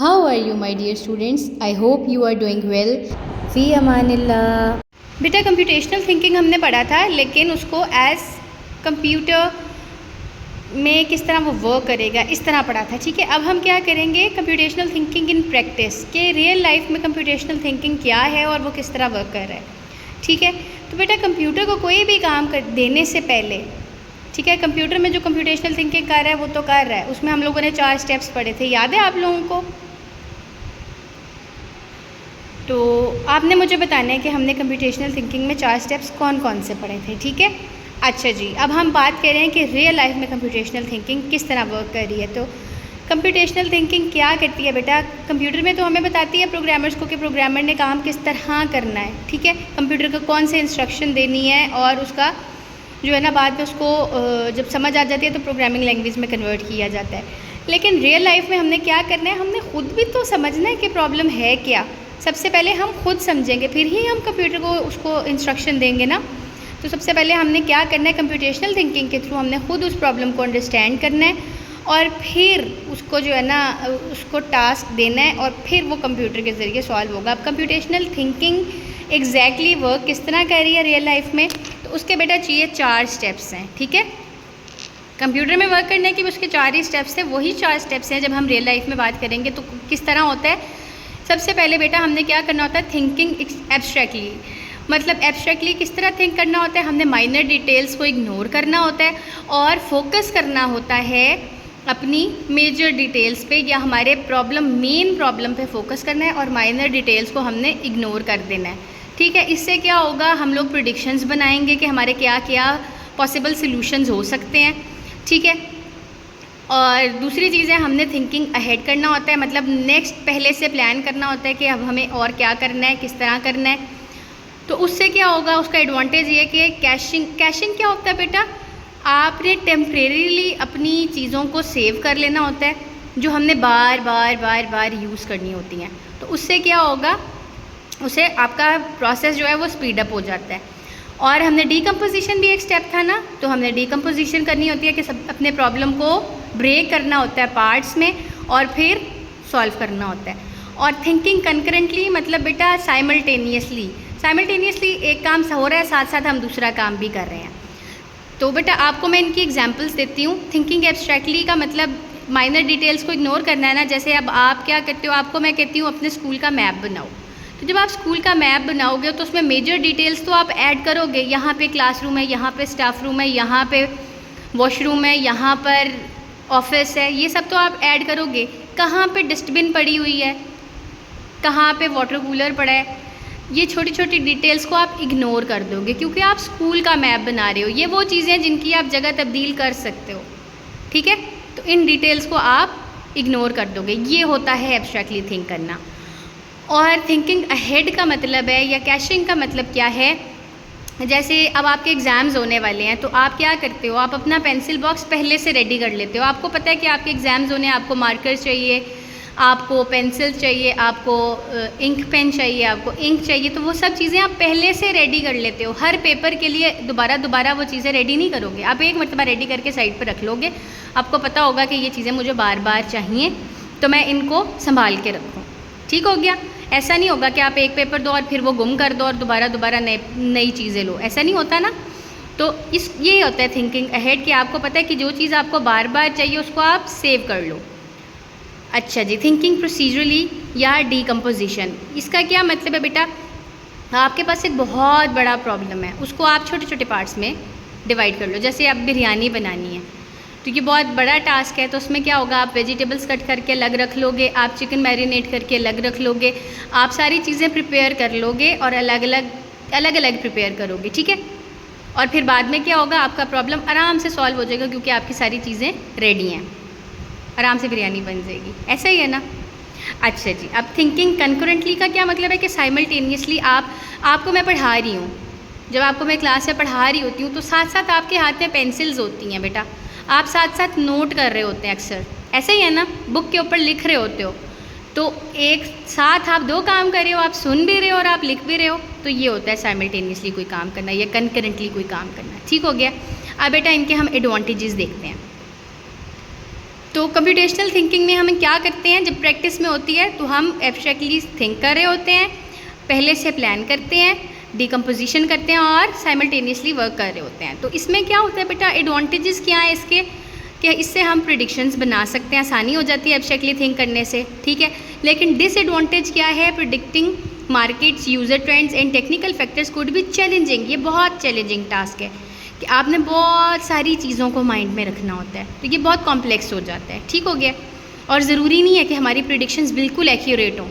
How are you my dear students? I hope you are doing well. फ़ी अमानिल्लाह. बेटा computational thinking हमने पढ़ा था, लेकिन उसको एज कंप्यूटर में किस तरह वो वर्क करेगा इस तरह पढ़ा था. ठीक है, अब हम क्या करेंगे, कंप्यूटेशनल थिंकिंग इन प्रैक्टिस के रियल लाइफ में कंप्यूटेशनल थिंकिंग क्या है और वो किस तरह वर्क कर रहा है. ठीक है, तो बेटा कंप्यूटर को कोई भी काम कर देने से पहले, ठीक है, कंप्यूटर में जो कंप्यूटेशनल थिंकिंग कर रहा है वो तो कर रहा है, उसमें हम लोगों ने 4 स्टेप्स पढ़े थे, याद है आप लोगों को? तो आपने मुझे बताना है कि हमने कंप्यूटेशनल थिंकिंग में 4 स्टेप्स कौन कौन से पढ़े थे. ठीक है, अच्छा जी, अब हम बात कर रहे हैं कि रियल लाइफ में कंप्यूटेशनल थिंकिंग किस तरह वर्क कर रही है. तो कंप्यूटेशनल थिंकिंग क्या करती है बेटा, कंप्यूटर में तो हमें बताती है प्रोग्रामर्स को कि प्रोग्रामर ने काम किस तरह करना है. ठीक है, कंप्यूटर को कौन से इंस्ट्रक्शन देनी है और उसका जो है ना बाद में उसको जब समझ आ जाती है तो प्रोग्रामिंग लैंग्वेज में कन्वर्ट किया जाता है. लेकिन रियल लाइफ में हमने क्या करना है, हमने खुद भी तो समझना है कि प्रॉब्लम है क्या. सबसे पहले हम खुद समझेंगे, फिर ही हम कंप्यूटर को उसको इंस्ट्रक्शन देंगे ना. तो सबसे पहले हमने क्या करना है, कंप्यूटेशनल थिंकिंग के थ्रू हमने खुद उस प्रॉब्लम को अंडरस्टैंड करना है और फिर उसको जो है ना उसको टास्क देना है और फिर वो कंप्यूटर के ज़रिए सॉल्व होगा. अब कंप्यूटेशनल थिंकिंग एग्जैक्टली वर्क किस तरह कर रही है रियल लाइफ में, तो उसके बेटा चाहिए 4 स्टेप्स हैं. ठीक है, कंप्यूटर में वर्क करने के भी उसके 4 ही स्टेप्स हैं, वही 4 स्टेप्स हैं. जब हम रियल लाइफ में बात करेंगे तो किस तरह होता है, सबसे पहले बेटा हमने क्या करना होता है, थिंकिंग एब्स्ट्रैक्टली. मतलब एब्स्ट्रैक्टली किस तरह थिंक करना होता है, हमने माइनर डिटेल्स को इग्नोर करना होता है और फोकस करना होता है अपनी मेजर डिटेल्स पे, या हमारे मेन प्रॉब्लम पे फोकस करना है और माइनर डिटेल्स को हमने इग्नोर कर देना है. ठीक है, इससे क्या होगा, हम लोग प्रेडिक्शंस बनाएंगे कि हमारे क्या क्या पॉसिबल सॉल्यूशंस हो सकते हैं. ठीक है, और दूसरी चीज़ है हमने थिंकिंग अहेड करना होता है, मतलब नेक्स्ट पहले से प्लान करना होता है कि अब हमें और क्या करना है, किस तरह करना है. तो उससे क्या होगा, उसका एडवांटेज ये कि कैशिंग क्या होता है बेटा, आपने टेम्परेरीली अपनी चीज़ों को सेव कर लेना होता है जो हमने बार बार यूज़ करनी होती हैं. तो उससे क्या होगा, उससे आपका प्रोसेस जो है वो स्पीड अप हो जाता है. और हमने डीकम्पोजिशन भी एक स्टेप था ना, तो हमने डीकम्पोजिशन करनी होती है कि सब अपने प्रॉब्लम को ब्रेक करना होता है पार्ट्स में और फिर सॉल्व करना होता है. और थिंकिंग कंकरेंटली मतलब बेटा साइमल्टेनियसली एक काम हो रहा है, साथ साथ हम दूसरा काम भी कर रहे हैं. तो बेटा आपको मैं इनकी एग्जांपल्स देती हूँ. थिंकिंग एब्स्ट्रैक्टली का मतलब माइनर डिटेल्स को इग्नोर करना है ना. जैसे अब आप क्या करते हो, आपको मैं कहती हूँ अपने स्कूल का मैप बनाओ. तो जब आप स्कूल का मैप बनाओगे तो उसमें मेजर डिटेल्स तो आप ऐड करोगे, यहाँ पे क्लासरूम है, यहाँ पे स्टाफ रूम है, यहाँ पे वॉशरूम है, यहाँ पर ऑफिस है, ये सब तो आप ऐड करोगे. कहाँ पे डस्टबिन पड़ी हुई है, कहाँ पे वाटर कूलर पड़ा है, ये छोटी छोटी डिटेल्स को आप इग्नोर कर दोगे क्योंकि आप स्कूल का मैप बना रहे हो. ये वो चीज़ें हैं जिनकी आप जगह तब्दील कर सकते हो. ठीक है, तो इन डिटेल्स को आप इग्नोर कर दोगे. ये होता है एब्स्ट्रैक्टली थिंक करना. और थिंकिंग अहेड का मतलब है, या कैशिंग का मतलब क्या है, जैसे अब आपके एग्ज़ाम्स होने वाले हैं तो आप क्या करते हो, आप अपना पेंसिल बॉक्स पहले से रेडी कर लेते हो. आपको पता है कि आपके एग्ज़ाम्स होने, आपको मार्कर चाहिए, आपको पेंसिल चाहिए, आपको इंक पेन चाहिए, आपको इंक चाहिए. तो वो सब चीज़ें आप पहले से रेडी कर लेते हो. हर पेपर के लिए दोबारा वो चीज़ें रेडी नहीं करोगे, आप एक मरतबा रेडी करके साइड पर रख लोगे. आपको पता होगा कि ये चीज़ें मुझे बार बार चाहिए तो मैं इनको संभाल के रखूँ. ठीक हो गया. ऐसा नहीं होगा कि आप एक पेपर दो और फिर वो गुम कर दो और दोबारा नई चीज़ें लो, ऐसा नहीं होता ना. तो ये होता है थिंकिंग अहेड कि आपको पता है कि जो चीज़ आपको बार बार चाहिए उसको आप सेव कर लो. अच्छा जी, थिंकिंग प्रोसीजरली या डीकम्पोजिशन, इसका क्या मतलब है बेटा, आपके पास एक बहुत बड़ा प्रॉब्लम है, उसको आप छोटे छोटे पार्ट्स में डिवाइड कर लो. जैसे आप बिरयानी बनानी है तो ये बहुत बड़ा टास्क है, तो उसमें क्या होगा, आप वेजिटेबल्स कट करके अलग रख लोगे, आप चिकन मैरिनेट करके अलग रख लोगे, आप सारी चीज़ें प्रिपेयर कर लोगे और अलग अलग प्रिपेयर करोगे. ठीक है, और फिर बाद में क्या होगा, आपका प्रॉब्लम आराम से सॉल्व हो जाएगा क्योंकि आपकी सारी चीज़ें रेडी हैं, आराम से बिरयानी बन जाएगी. ऐसा ही है ना. अच्छा जी, अब थिंकिंग कंकरेंटली का क्या मतलब है कि साइमल्टेनियसली आपको मैं पढ़ा रही हूँ, जब आपको मैं क्लास में पढ़ा रही होती हूँ तो साथ साथ आपके हाथ में पेंसिल्स होती हैं बेटा, आप साथ साथ नोट कर रहे होते हैं अक्सर, ऐसे ही है ना, बुक के ऊपर लिख रहे होते हो, तो एक साथ आप दो काम कर रहे हो, आप सुन भी रहे हो और आप लिख भी रहे हो, तो ये होता है साइमल्टेनियसली कोई काम करना या कंकरेंटली कोई काम करना। ठीक हो गया। अब बेटा इनके हम एडवांटेजेस देखते हैं। तो कंप्यूटेशनल थिंकिंग में हम क्या करते हैं, जब प्रैक्टिस में होती है तो हम एब्स्ट्रैक्टली थिंक कर रहे होते हैं, पहले से प्लान करते हैं, डिकम्पोजिशन करते हैं और साइमल्टेनियसली वर्क कर रहे होते हैं। तो इसमें क्या होता है बेटा, एडवांटेजेस क्या है इसके, कि इससे हम प्रिडिक्शंस बना सकते हैं, आसानी हो जाती है एब्स्ट्रैक्टली थिंक करने से। ठीक है, लेकिन डिसएडवांटेज क्या है, predicting markets, user trends and technical factors could be challenging. ये बहुत चैलेंजिंग टास्क है कि आपने बहुत सारी चीज़ों को माइंड में रखना होता है, तो ये बहुत कॉम्प्लेक्स हो जाता है। ठीक हो गया। और ज़रूरी नहीं है कि हमारी प्रिडिक्शंस बिल्कुल एक्यूरेट हों,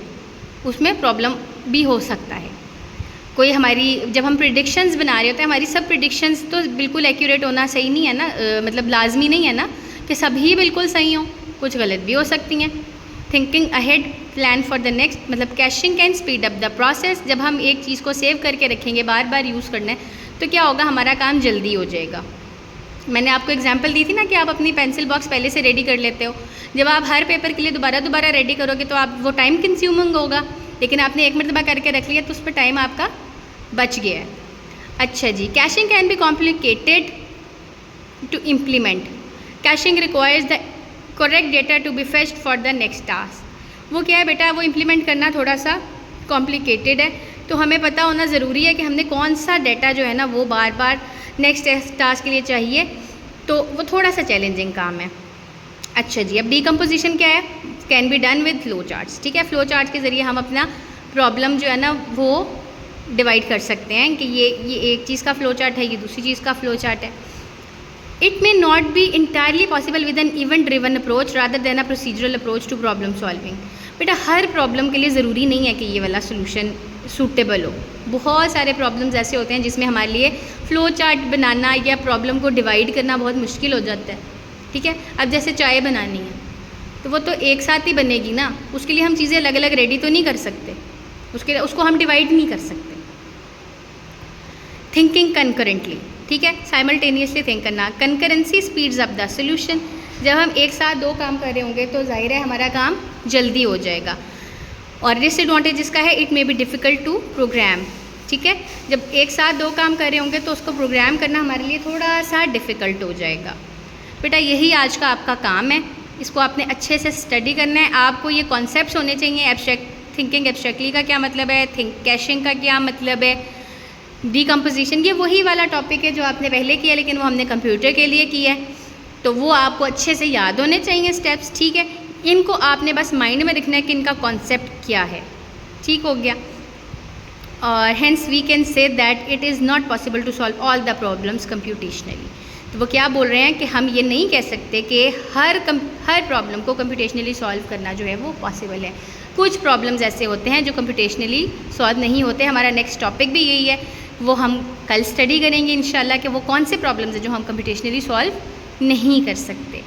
उसमें प्रॉब्लम भी हो सकता है। कोई हमारी जब हम प्रिडिक्शंस बना रहे होते हैं, हमारी सब प्रिडिक्शंस तो बिल्कुल एक्यूरेट होना सही नहीं है ना, मतलब लाजमी नहीं है ना कि सभी बिल्कुल सही हों, कुछ गलत भी हो सकती हैं। Thinking ahead, plan for the next, मतलब caching can speed up the process. जब हम एक चीज़ को सेव करके रखेंगे, बार बार यूज़ करना है, तो क्या होगा, हमारा काम जल्दी हो जाएगा। मैंने आपको एग्जांपल दी थी ना कि आप अपनी पेंसिल बॉक्स पहले से रेडी कर लेते हो, जब आप हर पेपर के लिए दोबारा रेडी करोगे तो आप वो टाइम कंज्यूमिंग होगा, लेकिन आपने एक मरतबा करके रख लिया तो उस पर टाइम आपका बच गया है। अच्छा जी, caching can be complicated to implement. Caching requires the correct data to be fetched for the next task. वो क्या है बेटा, वो इम्प्लीमेंट करना थोड़ा सा कॉम्प्लिकेटेड है, तो हमें पता होना ज़रूरी है कि हमने कौन सा डेटा जो है ना वो बार बार नेक्स्ट टास्क के लिए चाहिए, तो वो थोड़ा सा चैलेंजिंग काम है। अच्छा जी, अब डिकम्पोजिशन क्या है, can be done with flow charts. ठीक है, फ्लो चार्ट के ज़रिए हम अपना प्रॉब्लम जो है ना वो डिवाइड कर सकते हैं कि ये एक चीज़ का फ्लो चार्ट है, ये दूसरी चीज़ का फ्लो चार्ट है। It may not be entirely possible with an event driven approach rather than a procedural approach to problem solving. बेटा हर प्रॉब्लम के लिए ज़रूरी नहीं है कि ये वाला सोल्यूशन सूटेबल हो। बहुत सारे प्रॉब्लम्स ऐसे होते हैं जिसमें हमारे लिए फ़्लो चार्ट बनाना या प्रॉब्लम को डिवाइड करना बहुत मुश्किल हो जाता है। ठीक है, अब जैसे चाय बनानी है तो वो तो एक साथ ही बनेगी ना, उसके लिए हम चीज़ें अलग अलग रेडी तो नहीं कर सकते, उसको हम डिवाइड नहीं कर सकते। थिंकिंग कंकरेंटली, ठीक है, साइमल्टेनियसली थिंक करना। Concurrency speeds up the solution. जब हम एक साथ दो काम कर रहे होंगे तो जाहिर है हमारा काम जल्दी हो जाएगा। और डिसएडवांटेज इसका है, it may be difficult to program. ठीक है, जब एक साथ दो काम कर रहे होंगे तो उसको प्रोग्राम करना हमारे लिए थोड़ा सा डिफ़िकल्ट हो जाएगा। बेटा यही आज का आपका काम है, इसको आपने अच्छे से स्टडी करना है। आपको ये कॉन्सेप्ट्स होने चाहिए, एब्स्ट्रैक्ट थिंकिंग, एब्स्ट्रैक्टली का क्या मतलब है, कैशिंग का क्या मतलब है, डिकम्पोजिशन, ये वही वाला टॉपिक है जो आपने पहले किया लेकिन वो हमने कंप्यूटर के लिए किया है, तो वो आपको अच्छे से याद होने चाहिए स्टेप्स। ठीक है, इनको आपने बस माइंड में रखना है कि इनका कॉन्सेप्ट क्या है। ठीक हो गया। और hence we can say that it is not possible to solve all the problems computationally. तो वो क्या बोल रहे हैं कि हम ये नहीं कह सकते कि हर प्रॉब्लम को कंप्यूटेशनली सॉल्व करना जो है वो पॉसिबल है। कुछ प्रॉब्लम्स ऐसे होते हैं जो कंप्यूटेशनली सॉल्व नहीं होते। हमारा नेक्स्ट टॉपिक भी यही है, वो हम कल स्टडी करेंगे इंशाल्लाह कि वो कौन से प्रॉब्लम्स हैं जो हम कंप्यूटेशनली सॉल्व नहीं कर सकते।